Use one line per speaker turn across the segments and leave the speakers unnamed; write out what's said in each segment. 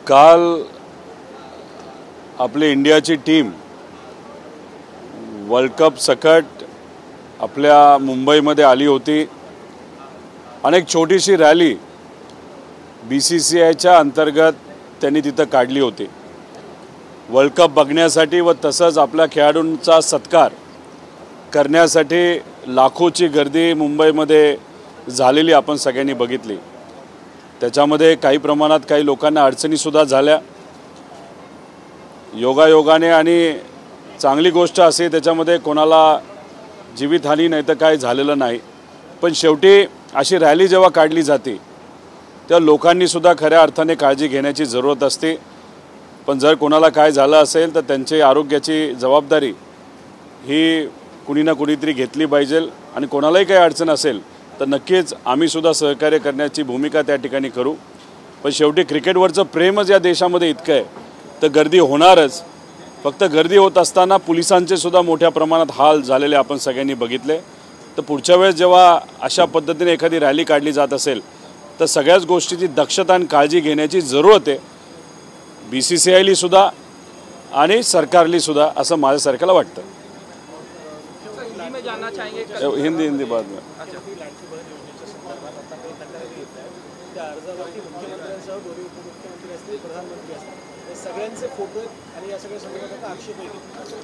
काल आपली इंडियाची टीम वर्ल्ड कप सकट आपल्या मुंबईमध्ये आली होती आणि एक छोटीशी रॅली BCCIच्या अंतर्गत त्यांनी तिथं काढली होती वर्ल्ड कप बघण्यासाठी व तसंच आपल्या खेळाडूंचा सत्कार करण्यासाठी लाखोची गर्दी मुंबईमध्ये झालेली आपण सगळ्यांनी बघितली। त्याच्यामध्ये काही प्रमाणात काही लोकांना अडचणीसुद्धा झाल्या। योगायोगाने आणि चांगली गोष्ट असे त्याच्यामध्ये कोणाला जीवितहानी नाही तर काय झालेलं नाही, पण शेवटी अशी रॅली जेव्हा काढली जाते त्या लोकांनी सुद्धा खऱ्या अर्थाने काळजी घेण्याची जरूरत असते। पण जर कोणाला काय झालं असेल तर त्यांची आरोग्याची जबाबदारी ही कुणी ना कुणीतरी घेतली पाहिजे आणि कोणालाही काही अडचण असेल तर नक्कीच आम्ही सुद्धा सहकार्य करण्याची भूमिका त्या ठिकाणी करू। पण शेवटी क्रिकेटवरचं प्रेमच या देशामध्ये इतकं आहे तर गर्दी होणारच। फक्त गर्दी होत असताना पोलिसांचे सुद्धा मोठ्या प्रमाणात हाल झालेले आपण सगळ्यांनी बघितले। तर पुढच्या वेळेस जेव्हा अशा पद्धतीने एखादी रॅली काढली जात असेल तर सगळ्याच गोष्टीची दक्षता आणि काळजी घेण्याची जरूरत आहे, BCCIली सुद्धा आणि सरकारली सुद्धा, असं माझ्यासारख्याला वाटतं। हिंदी बाद में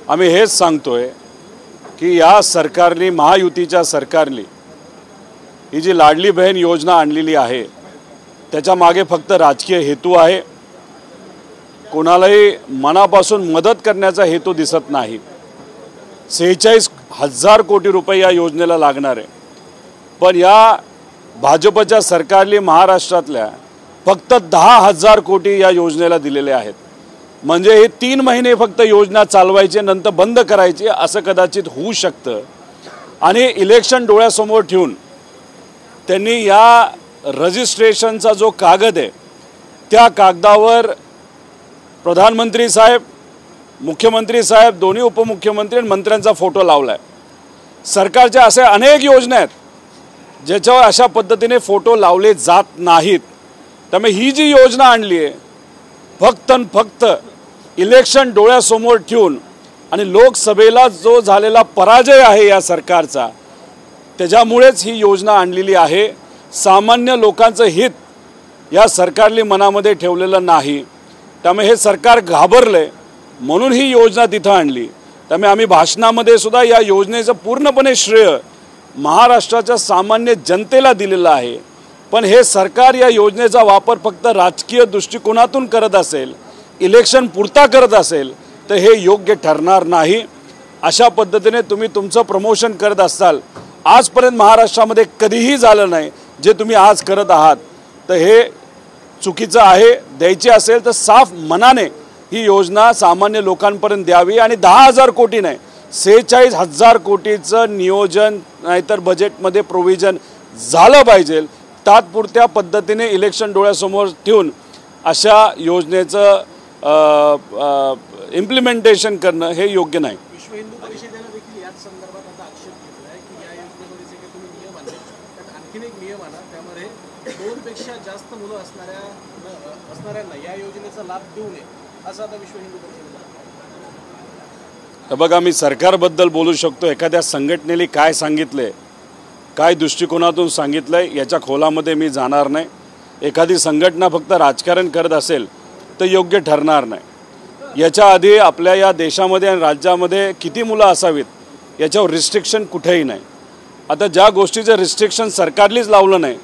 आम्ही हेच सांगतोय की या सरकारने महायुतीच्या सरकारने ही जी लाडली बहीण योजना आणलेली आहे त्याच्या मागे फक्त राजकीय हेतू आहे, कोणालाही मनापासून मदत करण्याचा हेतू दिसत नाही। 46,000 कोटी रुपये या योजनेला लागणार आहे, पण या भाजपच्या सरकारने महाराष्ट्रातल्या फक्त 10,000 कोटी या योजनेला दिलेले आहेत। म्हणजे हे 3 महिने फक्त योजना चालवायची नंतर बंद करायची असं कदाचित होऊ शकतं। आणि इलेक्शन डोळ्यासमोर ठेवून त्यांनी या रजिस्ट्रेशनचा जो कागद आहे त्या कागदावर प्रधानमंत्री साहेब, मुख्यमंत्री साहेब, दोन्ही उपमुख्यमंत्री आणि मंत्र्यांचा फोटो लावलाय। सरकारच्या असे अनेक योजना आहेत ज्याच्यावर अशा पद्धतीने फोटो लावले जात नाहीत। त्यामुळे ही जी योजना आणली आहे फक्त आणि फक्त इलेक्शन डोळ्यासमोर ठेवून आणि लोकसभेला जो झालेला पराजय आहे या सरकारचा त्याच्यामुळेच ही योजना आणलेली आहे। सामान्य लोकांचं हित या सरकारने मनामध्ये ठेवलेलं नाही, त्यामुळे हे सरकार घाबरले म्हणून ही योजना तिथं आणली। त्यामुळे आम्ही भाषणामध्ये सुद्धा या योजनेचं पूर्णपणे श्रेय महाराष्ट्राच्या सामान्य जनतेला दिलेलं आहे। पण हे सरकार या योजनेचा वापर फक्त राजकीय दृष्टिकोनातून करत असेल, इलेक्शन पुरता करत असेल तर हे योग्य ठरणार नाही। अशा पद्धतीने तुम्ही तुमचं प्रमोशन करत असाल, आजपर्यंत महाराष्ट्रामध्ये कधीही झालं नाही जे तुम्ही आज करत आहात, तर हे चुकीचं आहे। द्यायची असेल तर साफ मनाने ही योजना सामान्य लोकांपर्यंत द्यावी आणि 10,000 कोटी नाही 46,000 कोटीचं नियोजन नाहीतर बजेटमध्ये प्रोव्हिजन झालं पाहिजे। तात्पुरत्या पद्धतीने इलेक्शन डोळ्यासमोर ठेवून अशा योजनेचं इम्प्लिमेंटेशन करणं हे योग्य नाही।
विश्व हिंदू परिषदेने देखील याच संदर्भात आता आक्षेप घेतलाय की या योजनेमध्ये जे काही तुम्ही नियम आणले त्यात आणखीन एक नियम आणा, त्यामध्ये 2 पेक्षा जास्त मुलं असणाऱ्यांना या योजनेचा लाभ देऊ नये असं आता विश्व हिंदू परिषदेने।
बघा, मी सरकारबद्दल बोलू शकतो, एखाद्या संघटनेने काय सांगितले, काय दृष्टिकोनातून सांगितलंय याच्या खोलामध्ये मी जाणार नाही। एखादी संघटना फक्त राजकारण करत असेल तर योग्य ठरणार नाही। याच्या आधी आपल्या या देशामध्ये आणि राज्यामध्ये किती मुलं असावीत याच्यावर रिस्ट्रिक्शन कुठेही नाही। आता ज्या गोष्टीचं रिस्ट्रिक्शन सरकारलीच लावलं नाही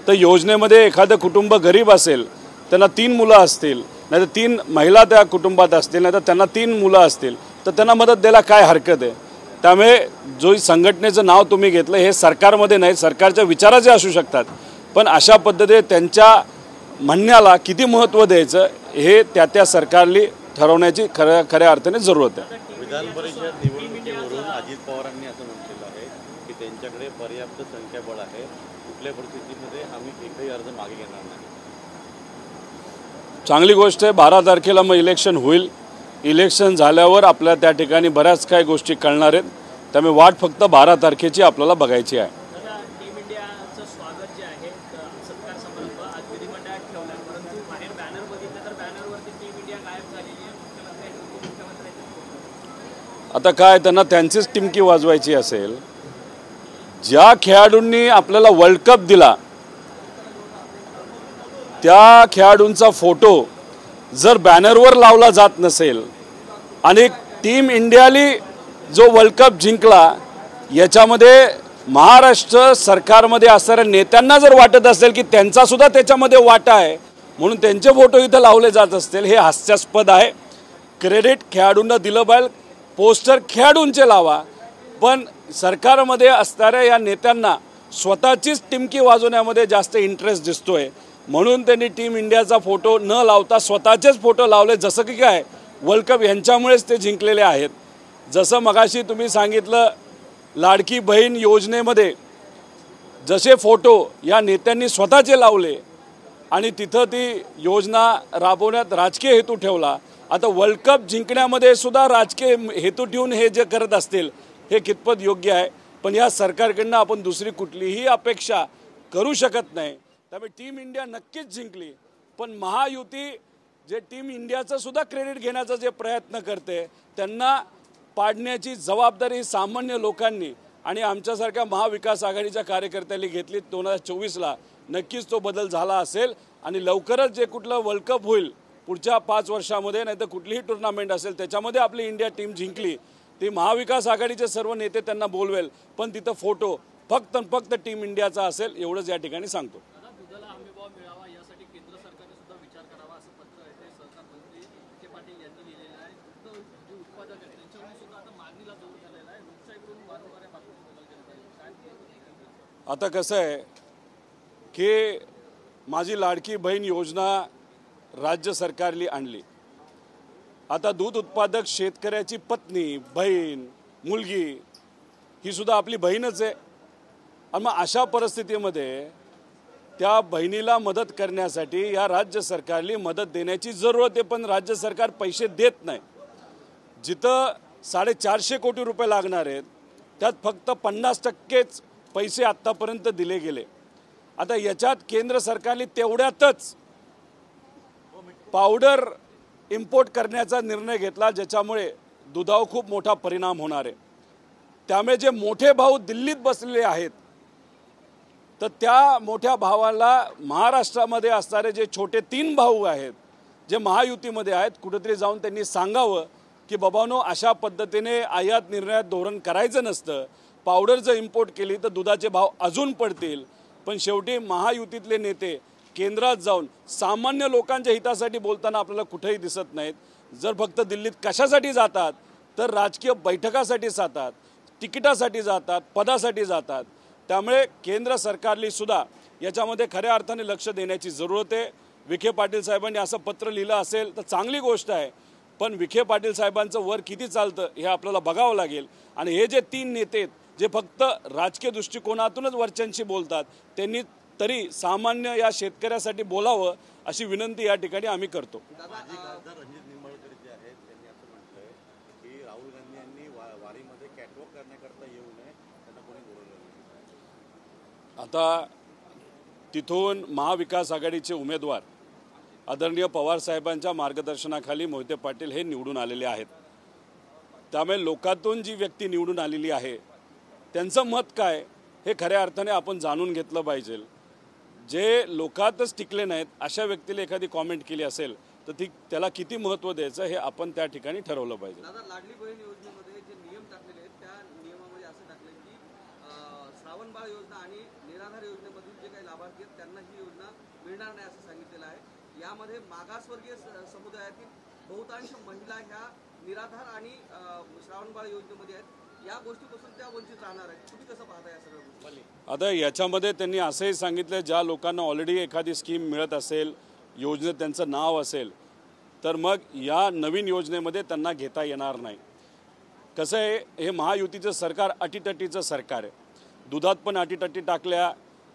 तर योजनेमध्ये एखादं कुटुंब गरीब असेल, त्यांना 3 मुलं असतील, नाहीतर 3 महिला त्या कुटुंबात असतील, नाहीतर त्यांना 3 मुलं असतील तर त्यांना मदत द्यायला काय हरकत आहे। त्यामुळे जो संघटनेचं नाव तुम्ही घेतलं हे सरकारमध्ये नाही, सरकारच्या विचाराचे असू शकतात, पण अशा पद्धतीने त्यांच्या म्हणण्याला किती महत्त्व द्यायचं हे त्या सरकारने ठरवण्याची खऱ्या अर्थाने जरूरत आहे।
विधान परिषद निवडणुकीवरून अजित पवारांनी असं म्हटलेलं आहे की त्यांच्याकडे पर्याप्त संख्याबळ आहे, कुठल्या परिस्थितीमध्ये आम्ही एकही अर्ज मागे घेणार नाही।
चांगली गोष्ट आहे। 12 तारखेला मग इलेक्शन होईल, इलेक्शन झाल्यावर आपल्या त्या ठिकाणी बऱ्याच काही गोष्टी कळणार आहेत, त्यामुळे वाट फक्त 12 तारखेची आपल्याला बघायची आहे।
टीम इंडियाचं स्वागत जे आहे सत्कार समारंभ आज विधिमंडळात ठेवला, परंतु बाहेर बॅनर बघितलं तर बॅनरवर
आता काय त्यांना त्यांचीच टिमकी वाजवायची असेल, ज्या खेळाडूंनी आपल्याला वर्ल्ड कप दिला त्या खेळाडूंचा फोटो जर बॅनरवर लावला जात नसेल आणि टीम इंडियाने जो वर्ल्ड कप जिंकला याच्यामध्ये महाराष्ट्र सरकारमध्ये असणाऱ्या नेत्यांना जर वाटत असेल की त्यांचा सुद्धा त्याच्यामध्ये वाटा आहे म्हणून त्यांचे फोटो इथं लावले जात असतील, हे हास्यास्पद आहे. क्रेडिट खेळाडूंना दिलं पाहिजे, पोस्टर खेळाडूंचे लावा, पण सरकारमध्ये असणाऱ्या या नेत्यांना स्वतःचीच टिमकी वाजवण्यामध्ये जास्त इंटरेस्ट दिसतोय. म्हणून त्यांनी टीम इंडियाचा फोटो न लावता स्वतःचेच फोटो लावले. जसं की काय वर्ल्ड कप यांच्यामुळेच ते जिंकलेले आहेत. जसं मगाशी तुम्ही सांगितलं लाडकी बहीण योजनेमध्ये जसे फोटो या नेत्यांनी स्वतःचे लावले आणि तिथं ती योजना राबवण्यात राजकीय हेतू ठेवला. आता वर्ल्ड कप जिंकण्यामध्ये सुद्धा राजकीय हेतू ठेवून हे जे करत असतील हे कितपत योग्य आहे. पण या सरकारकडनं आपण दुसरी कुठलीही अपेक्षा करू शकत नाही. त्यामुळे टीम इंडिया नक्कीच जिंकली, पण महायुती जे टीम इंडियाचं सुद्धा क्रेडिट घेण्याचा जे प्रयत्न करते त्यांना पाडण्याची जबाबदारी सामान्य लोकांनी आणि आमच्यासारख्या महाविकास आघाडीच्या कार्यकर्त्यांनी घेतली. 2024ला नक्कीच तो बदल झाला असेल आणि लवकरच जे कुठलं वर्ल्ड कप होईल पुढच्या 5 वर्षामध्ये, नाही तर कुठलीही टुर्नामेंट असेल त्याच्यामध्ये आपली इंडिया टीम जिंकली, ती महाविकास आघाडीचे सर्व नेते त्यांना बोलवेल, पण तिथं फोटो फक्त टीम इंडियाचा असेल एवढंच या ठिकाणी सांगतो.
दुधाला हमीभाव मिळावा यासाठी केंद्र सरकारने सुद्धा विचार करावा असं पत्र आहे ते सहकार मंत्री विखे पाटील यांनी लिहिलेलं आहे. जे उत्पादक आहेत त्यांच्याकडून सुद्धा आता मागणीला जोर झालेला आहे. लोकशाहीकडून वारंवार या बाबतीत
आता कसं आहे की माझी लाडकी बहीण योजना राज्य सरकारने आणली. आता दूध उत्पादक शेतकऱ्याची पत्नी, बहीण, मुलगी ही सुद्धा आपली बहीणच आहे. आणि मग अशा परिस्थितीमध्ये त्या बहिणीला मदत करण्यासाठी या राज्य सरकारने मदत देण्याची जरूरत आहे, पण राज्य सरकार पैसे देत नाही. जिथं 450 कोटी रुपये लागणार आहेत त्यात फक्त 50%च पैसे आत्तापर्यंत दिले गेले. आता याच्यात केंद्र सरकारने तेवढ्यातच पावडर इम्पोर्ट करण्याचा निर्णय घेतला, ज्याच्यामुळे दुधावर खूप मोठा परिणाम होणार आहे. त्यामुळे जे मोठे भाऊ दिल्लीत बसलेले आहेत तर त्या मोठ्या भावाला महाराष्ट्रामध्ये असणारे जे छोटे 3 भाऊ आहेत जे महायुतीमध्ये आहेत, कुठेतरी जाऊन त्यांनी सांगावं की बाबांनो अशा पद्धतीने आयात निर्यात धोरण करायचं नसतं. पावडर जर इम्पोर्ट केली तर दुधाचे भाव अजून पडतील. पण शेवटी महायुतीतले नेते केंद्रात जाऊन सामान्य लोकांच्या हितासाठी बोलताना आपल्याला कुठेही दिसत नाहीत. जर फक्त दिल्लीत कशासाठी जातात तर राजकीय बैठकासाठी जातात, तिकिटासाठी जातात, पदासाठी जातात. त्यामुळे केंद्र सरकारने सुद्धा याच्यामध्ये खऱ्या अर्थाने लक्ष देण्याची जरूरत आहे. विखे पाटील साहेबांनी असं पत्र लिहिलं असेल तर चांगली गोष्ट आहे, पण विखे पाटील साहेबांचं वर किती चालतं हे आपल्याला बघावं लागेल. आणि हे जे 3 नेते जे फक्त राजकीय दृष्टिकोनातूनच वरच्यांशी बोलतात त्यांनी तरी सामान्य या शेतकऱ्यासाठी बोलावं अशी विनंती या ठिकाणी आम्ही करतो.
माजी खासदार रणजित निंबाळकर जे आहेत त्यांनी असं म्हटलंय की राहुल गांधी यांनी वारीमध्ये कॅटवॉक करण्याकरता येऊ नये, त्यांना कोणी बोलवलं नाही.
आता तिथून महाविकास आघाडीचे उमेदवार आदरणीय पवार साहेबांच्या मार्गदर्शनाखाली मोहिते पाटील हे निवडून आलेले आहेत. त्यामुळे लोकातून जी व्यक्ती निवडून आलेली आहे त्यांचं मत काय हे खऱ्या अर्थाने आपण जाणून घेतलं पाहिजे. जे लोकातच टिकले नाहीत अशा व्यक्तीला एखादी कॉमेंट केली असेल तर त्याला किती महत्त्व द्यायचं हे आपण त्या ठिकाणी ठरवलं पाहिजे.
दादा, लाडली बहीण योजनेमध्ये जे नियम टाकलेले आहेत त्या नियमामध्ये असं टाकलं की श्रावण बाळ योजना आणि निराधार योजनेमधील जे काही लाभार्थी आहेत त्यांना ही योजना मिळणार नाही असं सांगितलेलं आहे. यामध्ये मागासवर्गीय समुदायातील बहुतांश महिला ह्या निराधार आणि श्रावण बाळ योजनेमध्ये आहेत. या गोष्टीपासून त्या वंचित राहणार आहेत. तुम्ही कसं पाहता या सगळ्या गोष्टी?
आता याच्यामध्ये त्यांनी असंही सांगितलं ज्या लोकांना ऑलरेडी एखादी स्कीम मिळत असेल, योजनेत त्यांचं नाव असेल तर मग या नवीन योजनेमध्ये त्यांना घेता येणार नाही. कसं आहे, हे महायुतीचं सरकार अटीतटीचं सरकार आहे. दुधात पण अटीतटी टाकल्या,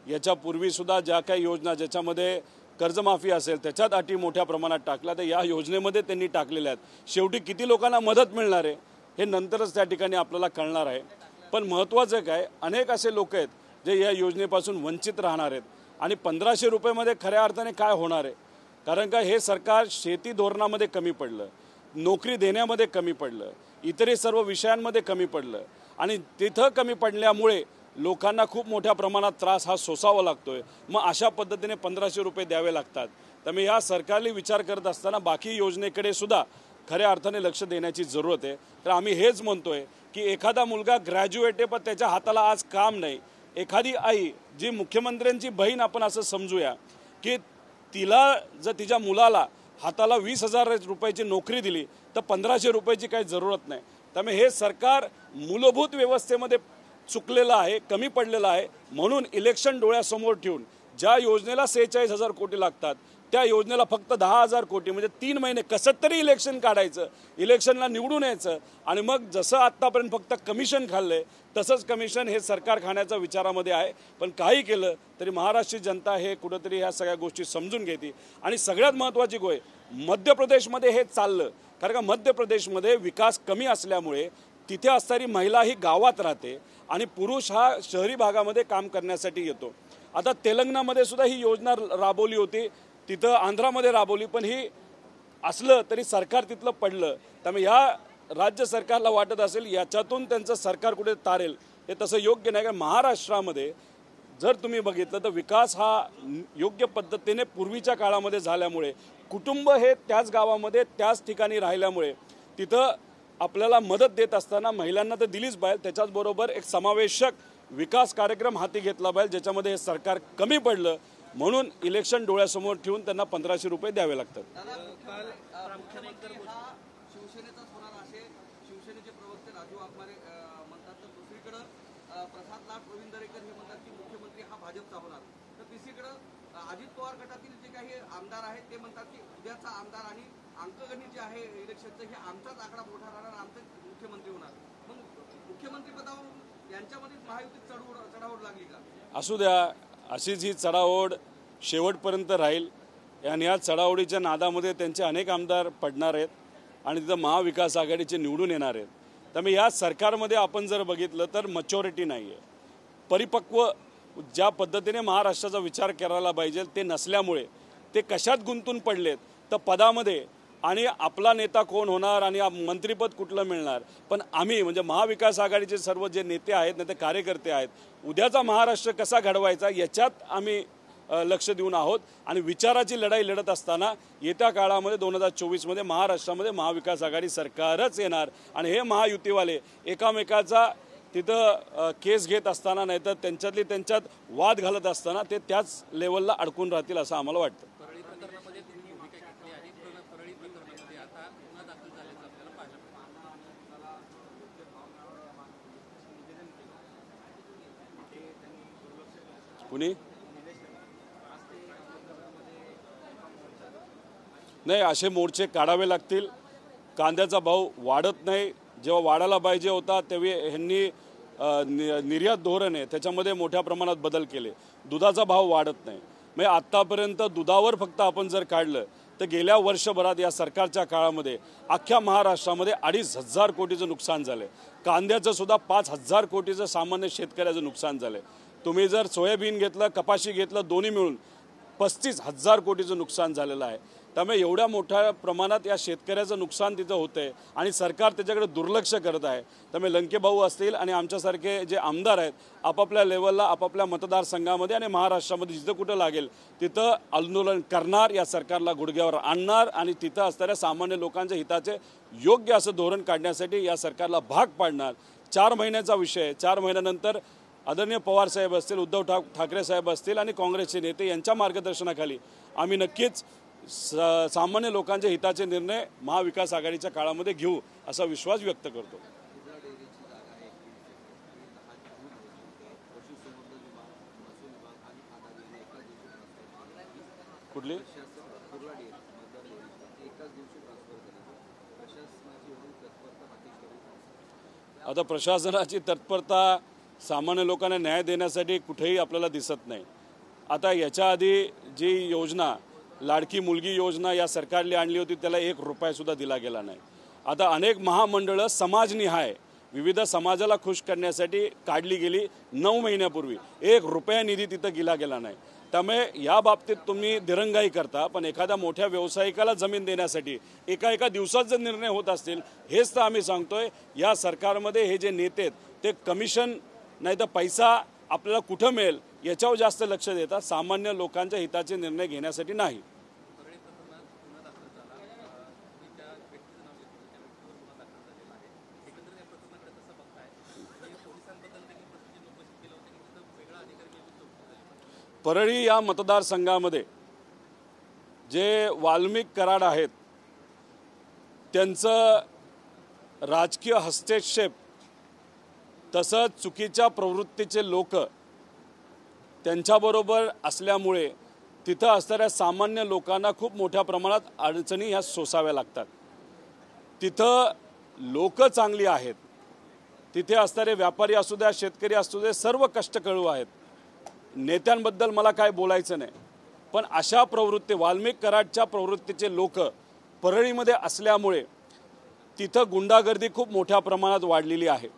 याच्यापूर्वीसुद्धा ज्या काही योजना ज्याच्यामध्ये कर्जमाफी असेल त्याच्यात अटी मोठ्या प्रमाणात टाकल्या, तर या योजनेमध्ये त्यांनी टाकलेल्या आहेत. शेवटी किती लोकांना मदत मिळणार आहे हे नंतरच त्या ठिकाणी आपल्याला कळणार आहे. पण महत्त्वाचं काय, अनेक असे लोक आहेत जे या योजनेपासून वंचित राहणार आहेत. आणि 1500 रुपयेमध्ये खऱ्या अर्थाने काय होणार आहे, कारण का हे सरकार शेती धोरणामध्ये कमी पडलं. नोकरी देण्यामध्ये कमी पडलं, इतरही सर्व विषयांमध्ये कमी पडलं आणि तिथं कमी पडल्यामुळे लोकांना खूप मोठ्या प्रमाणात त्रास हा सोसावा लागतोय। मग अशा पद्धतीने 1500 रुपये द्यावे लागतात। त्यामुळे या सरकारने विचार करत असताना बाकी योजनेकडे सुद्धा खऱ्या अर्थाने लक्ष देण्याची जरूरत आहे। तर आम्ही हेच म्हणतोय की एखादा मुलगा ग्रॅज्युएट आहे पण त्याच्या हाताला आज काम नाही, एखादी आई जी मुख्यमंत्र्यांची बहीण आपण असं समजूया की तिला जर तिच्या मुलाला हाताला 20,000 रुपयाची नोकरी दिली तर 1500 रुपयाची काही जरूरत नाही। त्यामुळे हे सरकार मूलभूत व्यवस्थेमध्ये चुकलेलं आहे, कमी पडलेलं आहे। म्हणून इलेक्शन डोळ्यासमोर ठेवून ज्या योजनेला 46,000 कोटी लागतात त्या योजनेला फक्त 10,000 कोटी म्हणजे 3 महिने कसं तरी इलेक्शन काढायचं, इलेक्शनला निवडून यायचं आणि मग जसं आत्तापर्यंत फक्त कमिशन खाल्लंय तसंच कमिशन हे सरकार खाण्याचा विचारामध्ये आहे। पण काही केलं तरी महाराष्ट्राची जनता हे कुठंतरी ह्या सगळ्या गोष्टी समजून घेते। आणि सगळ्यात महत्त्वाची गोष्ट मध्य प्रदेशमध्ये हे चाललं, कारण का मध्य प्रदेशमध्ये विकास कमी असल्यामुळे तिथे असणारी महिला ही गावात राहते आणि पुरुष हा शहरी भागामध्ये काम करण्यासाठी येतो। आता तेलंगणामध्ये सुद्धा ही योजना राबवली होती, तिथं आंध्रामध्ये राबवली, पण ही असलं तरी सरकार तिथलं पडलं। त्यामुळे या राज्य सरकारला वाटत असेल याच्यातून त्यांचं सरकार कुठे तारेल, हे तसं योग्य नाही। कारण महाराष्ट्रामध्ये जर तुम्ही बघितलं तर विकास हा योग्य पद्धतीने पूर्वीच्या काळामध्ये झाल्यामुळे कुटुंब हे त्याच गावामध्ये त्याच ठिकाणी राहिल्यामुळे तिथं आपल्याला मदत देत असताना महिलांना तर दिलीच पाहिजे, त्याच्याचबरोबर एक समावेशक विकास कार्यक्रम हाती घेतला पाहिजे ज्याच्यामध्ये हे सरकार कमी पडलं। म्हणून इलेक्शन डोळ्यासमोर ठेवून त्यांना 1500 रुपये द्यावे लागतात।
मुख्यमंत्री हा शिवसेनेचाच होणार असे शिवसेनेचे प्रवक्ते राजू वाघमारे म्हणतात, तर दुसरीकडं प्रसाद लाड प्रवीण दरेकर हे म्हणतात की मुख्यमंत्री हा भाजपचा होणार। तर तिसरीकडं अजित पवार गटातील जे काही आमदार आहेत ते म्हणतात की उद्याचा आमदार आणि अंकगणित जे आहे इलेक्शनचं हे आमचाच आकडा मोठा राहणार, आमचाच मुख्यमंत्री होणार। मग मुख्यमंत्री पदावर यांच्यामध्ये महायुतीत चढाओढ लागली का?
असू द्या, अशीच ही चढाओढ शेवटपर्यंत राहील आणि या चढाओढीच्या नादामध्ये त्यांचे अनेक आमदार पडणार आहेत आणि तिथं महाविकास आघाडीचे निवडून येणार आहेत। त्यामुळे या सरकारमध्ये आपण जर बघितलं तर मॅच्युरिटी नाही आहे, परिपक्व ज्या पद्धतीने महाराष्ट्राचा विचार करायला पाहिजे ते नसल्यामुळे ते कशात गुंतून पडलेत तर पदामध्ये, आणि आपला नेता कोण होणार आणि मंत्रिपद कुठलं मिळणार। पण आम्ही म्हणजे महाविकास आघाडीचे सर्व जे नेते आहेत नेते कार्यकर्ते आहेत, उद्याचा महाराष्ट्र कसा घडवायचा याच्यात आम्ही लक्ष देऊन आहोत आणि विचाराची लढाई लढत असताना येत्या काळामध्ये 2024मध्ये महाराष्ट्रामध्ये महाविकास आघाडी सरकारच येणार आणि हे महायुतीवाले एकामेकाचा तिथं केस घेत असताना नाही तर त्यांच्यातली त्यांच्यात वाद घालत असताना ते त्याच लेवलला अडकून राहतील असं आम्हाला वाटतं। कुणी नाही, असे मोर्चे काढावे लागतील। कांद्याचा भाव वाढत नाही, जेव्हा वाढायला पाहिजे होता तेव्हा ह्यांनी निर्यात धोरण आहे त्याच्यामध्ये मोठ्या प्रमाणात बदल केले। दुधाचा भाव वाढत नाही, म्हणजे आत्तापर्यंत दुधावर फक्त आपण जर काढलं तर गेल्या वर्षभरात या सरकारच्या काळामध्ये अख्ख्या महाराष्ट्रामध्ये 2,500 कोटीचं नुकसान झालं आहे। कांद्याचं सुद्धा 5,000 कोटीचं सामान्य शेतकऱ्याचं नुकसान झालं आहे। तुम्ही जर सोयाबीन घेतलं कपाशी घेतलं दोन्ही मिळून 35,000 कोटीचं नुकसान झालेलं आहे। त्यामुळे एवढ्या मोठ्या प्रमाणात या शेतकऱ्याचं नुकसान तिथं होतं आहे आणि सरकार त्याच्याकडे दुर्लक्ष करत आहे। त्यामुळे लंके भाऊ असतील आणि आमच्यासारखे जे आमदार आहेत आपापल्या लेवलला आपापल्या मतदारसंघामध्ये आणि महाराष्ट्रामध्ये जिथं कुठं लागेल तिथं आंदोलन करणार, या सरकारला गुडघ्यावर आणणार आणि तिथं असणाऱ्या सामान्य लोकांच्या हिताचे योग्य असं धोरण काढण्यासाठी या सरकारला भाग पाडणार। 4 महिन्याचा विषय आहे, 4 महिन्यानंतर आदरणीय पवार साहेब असतील, उद्धव ठाकरे साहेब असतील आणि काँग्रेसचे नेते यांच्या मार्गदर्शनाखाली आम्ही नक्कीच सामान्य लोकांच्या हिताचे निर्णय महाविकास आघाडीच्या काळामध्ये घेऊ असा विश्वास व्यक्त करतो। कुठली आता प्रशासनाची तत्परता सामान्य लोकांना न्याय देण्यासाठी कुठेही आपल्याला दिसत नाही। आता याच्या आधी जी योजना लाडकी मुलगी योजना या सरकारने आणली होती त्याला 1 रुपयासुद्धा दिला गेला नाही। आता अनेक महामंडळं समाजनिहाय विविध समाजाला खुश करण्यासाठी काढली गेली, 9 महिन्यापूर्वी 1 रुपया निधी तिथं दिला गेला नाही। त्यामुळे या बाबतीत तुम्ही दिरंगाई करता, पण एखाद्या मोठ्या व्यावसायिकाला जमीन देण्यासाठी एका दिवसात जर निर्णय होत असतील, हेच तर आम्ही सांगतोय. या सरकारमध्ये हे जे नेते आहेत ते कमिशन नाही तर पैसा आपल्याला कुठं मिळेल याच्यावर जास्त लक्ष देतात, सामान्य लोकांच्या हिताचे निर्णय घेण्यासाठी नाही. परळी या मतदारसंघामध्ये जे वाल्मिक कराड आहेत त्यांचं राजकीय हस्तक्षेप तसंच चुकीच्या प्रवृत्तीचे लोक त्यांच्याबरोबर असल्यामुळे तिथं असणाऱ्या सामान्य लोकांना खूप मोठ्या प्रमाणात अडचणी ह्या सोसाव्या लागतात. तिथं लोक चांगली आहेत, तिथे असणारे व्यापारी असू द्या, शेतकरी असू दे, सर्व कष्टकरू आहेत. नेत्यांबद्दल मला काय बोलायचं नाही, पण अशा प्रवृत्ती वाल्मिक कराडच्या प्रवृत्तीचे लोक परळीमध्ये असल्यामुळे तिथं गुंडागर्दी खूप मोठ्या प्रमाणात वाढलेली आहे.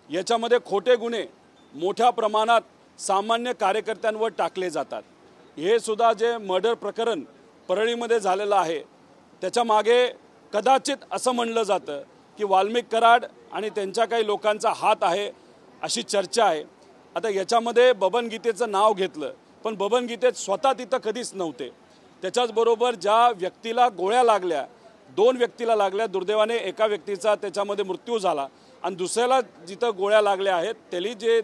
याच्यामध्ये खोटे गुन्हे मोठ्या प्रमाणात सामान्य कार्यकर्त्यांवर टाकले जातात. हे सुद्धा जे मर्डर प्रकरण परळीमध्ये झालेलं आहे त्याच्या मागे कदाचित असं म्हणलं जातं की वाल्मिक कराड आणि त्यांच्या काही लोकांचा हात आहे अशी चर्चा आहे. आता याच्यामध्ये बबन गीतेचं नाव घेतलं, पण बबन गीते स्वतः तिथं कधीच नव्हते. त्याच्याचबरोबर ज्या व्यक्तीला गोळ्या लागल्या, 2 व्यक्तीला लागल्या, दुर्दैवाने एका व्यक्तीचा त्याच्यामध्ये मृत्यू झाला आणि दुसऱ्याला जिथं गोळ्या लागल्या आहेत त्यांनी जे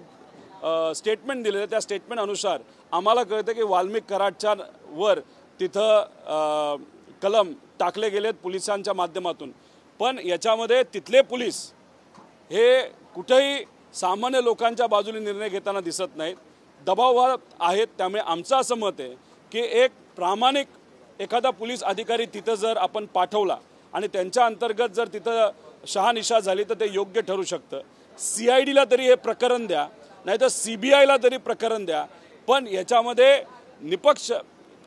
स्टेटमेंट दिलेलं त्या स्टेटमेंट अनुसार आम्हाला कळतं की वाल्मिक कराडच्या वर तिथं कलम टाकले गेलेत पोलिसांच्या माध्यमातून. पण याच्यामध्ये तिथले पोलीस हे कुठेही सामान्य लोकांच्या बाजूने निर्णय घेताना दिसत नाहीत, दबावात आहेत. त्यामुळे आमचं असं मत आहे की एक प्रामाणिक एखादा पोलीस अधिकारी तिथं जर आपण पाठवला आणि त्यांच्या अंतर्गत जर तिथं शहानिशा झाली तर ते योग्य ठरू शकतं. CIDला तरी हे प्रकरण द्या, नाही तर CBIला तरी प्रकरण द्या, पण याच्यामध्ये निपक्ष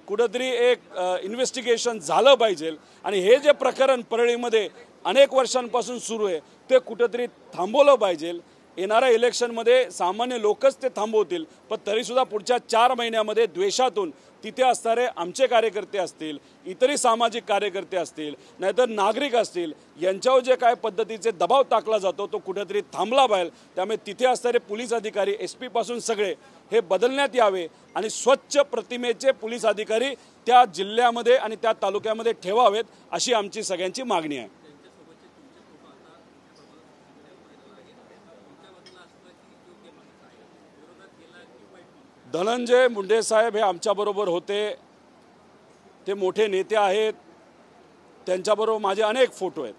कुठंतरी एक इन्व्हेस्टिगेशन झालं पाहिजे. आणि हे जे प्रकरण परळीमध्ये अनेक वर्षांपासून सुरू आहे ते कुठंतरी थांबवलं पाहिजे. येणाऱ्या इलेक्शनमध्ये सामान्य लोकच ते थांबवतील, पण तरीसुद्धा पुढच्या 4 महिन्यामध्ये द्वेषातून तिथे असणारे आमचे कार्यकर्ते असतील, इतरही सामाजिक कार्यकर्ते असतील, नाहीतर नागरिक असतील, यांच्यावर जे काय पद्धतीचे दबाव टाकला जातो तो कुठेतरी थांबला पाहिजे. त्यामुळे तिथे असणारे पोलीस अधिकारी SP पासून सगळे हे बदलण्यात यावे आणि स्वच्छ प्रतिमेचे पोलीस अधिकारी त्या जिल्ह्यामध्ये आणि त्या तालुक्यामध्ये ठेवावेत अशी आमची सगळ्यांची मागणी आहे. धनंजय मुंडे साहेब हे आमच्याबरोबर होते, ते मोठे नेते आहेत, त्यांच्याबरोबर माझे अनेक फोटो आहेत.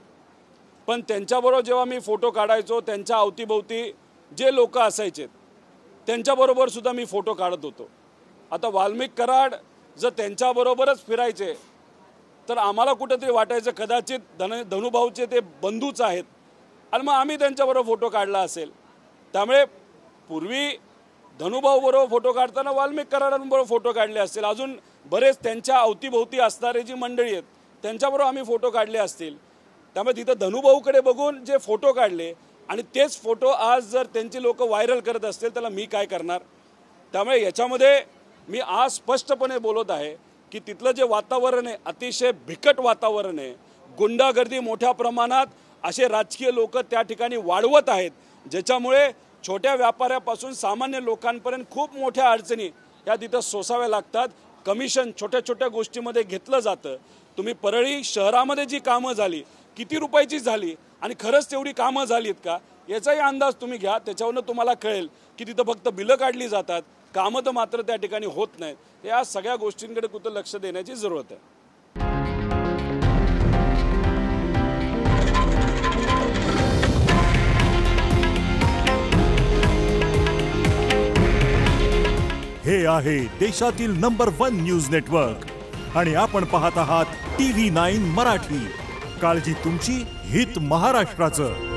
पण त्यांच्याबरोबर जेव्हा मी फोटो काढायचो त्यांच्या अवतीभोवती जे लोक असायचे त्यांच्याबरोबर सुद्धा मी फोटो काढत होतो. आता वाल्मिक कराड जर त्यांच्याबरोबरच फिरायचे तर आम्हाला कुठंतरी वाटायचं कदाचित धनुभाऊचे ते बंधूच आहेत आणि मग आम्ही त्यांच्याबरोबर फोटो काढला असेल. त्यामुळे पूर्वी धनुभाऊबरोबर फोटो काढताना वाल्मिक कराडांबरोबर फोटो काढले असतील, अजून बरेच त्यांच्या अवतीभोवती असणारे जी मंडळी आहेत त्यांच्याबरोबर आम्ही फोटो काढले असतील. त्यामुळे तिथं धनुभाऊकडे बघून जे फोटो काढले आणि तेच फोटो आज जर त्यांची लोक व्हायरल करत असतील त्याला मी काय करणार. त्यामुळे याच्यामध्ये मी आज स्पष्टपणे बोलत आहे की तिथलं जे वातावरण आहे अतिशय बिकट वातावरण आहे. गुंडागर्दी मोठ्या प्रमाणात असे राजकीय लोक त्या ठिकाणी वाढवत आहेत, ज्याच्यामुळे छोट्या व्यापाऱ्यापासून सामान्य लोकांपर्यंत खूप मोठ्या अडचणी या तिथं सोसाव्या लागतात. कमिशन छोट्या छोट्या गोष्टीमध्ये घेतलं जातं. तुम्ही परळी शहरामध्ये जी कामं झाली किती रुपयाची झाली आणि खरंच तेवढी कामं झालीत का याचाही अंदाज तुम्ही घ्या. त्याच्यावरून तुम्हाला कळेल की तिथं फक्त बिलं काढली जातात, कामं तर मात्र त्या ठिकाणी होत नाहीत. या सगळ्या गोष्टींकडे कुठं लक्ष देण्याची जरूरत आहे.
हे आहे देशातील नंबर 1 न्यूज नेटवर्क आणि आपण पाहत आहात TV9 मराठी. काळजी तुमची, हित महाराष्ट्राचं.